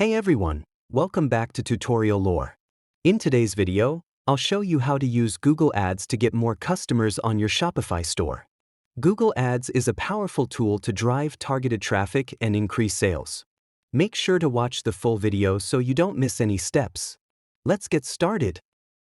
Hey everyone, welcome back to Tutorial Lore. In today's video, I'll show you how to use Google Ads to get more customers on your Shopify store. Google Ads is a powerful tool to drive targeted traffic and increase sales. Make sure to watch the full video so you don't miss any steps. Let's get started.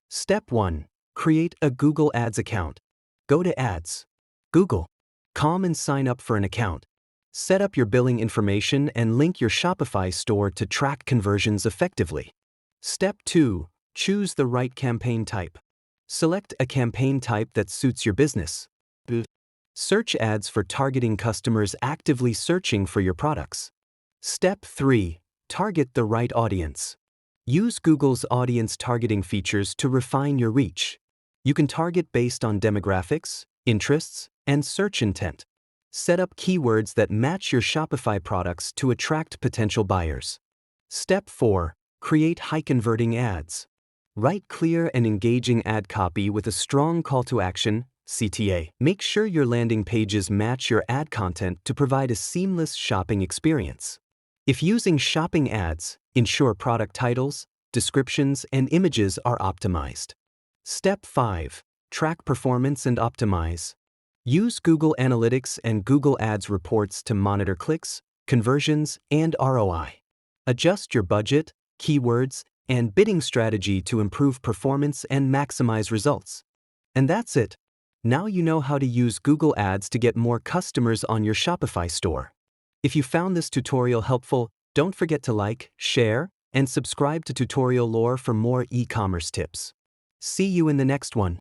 Step 1. Create a Google Ads account. Go to Ads, Google.com and sign up for an account. Set up your billing information and link your Shopify store to track conversions effectively. Step 2. Choose the right campaign type. Select a campaign type that suits your business. Search ads for targeting customers actively searching for your products. Step 3. Target the right audience. Use Google's audience targeting features to refine your reach. You can target based on demographics, interests, and search intent. Set up keywords that match your Shopify products to attract potential buyers. Step 4. Create high-converting ads. Write clear and engaging ad copy with a strong call to action, CTA. Make sure your landing pages match your ad content to provide a seamless shopping experience. If using shopping ads, ensure product titles, descriptions, and images are optimized. Step 5. Track performance and optimize. Use Google Analytics and Google Ads reports to monitor clicks, conversions, and ROI. Adjust your budget, keywords, and bidding strategy to improve performance and maximize results. And that's it. Now you know how to use Google Ads to get more customers on your Shopify store. If you found this tutorial helpful, don't forget to like, share, and subscribe to Tutorial Lore for more e-commerce tips. See you in the next one.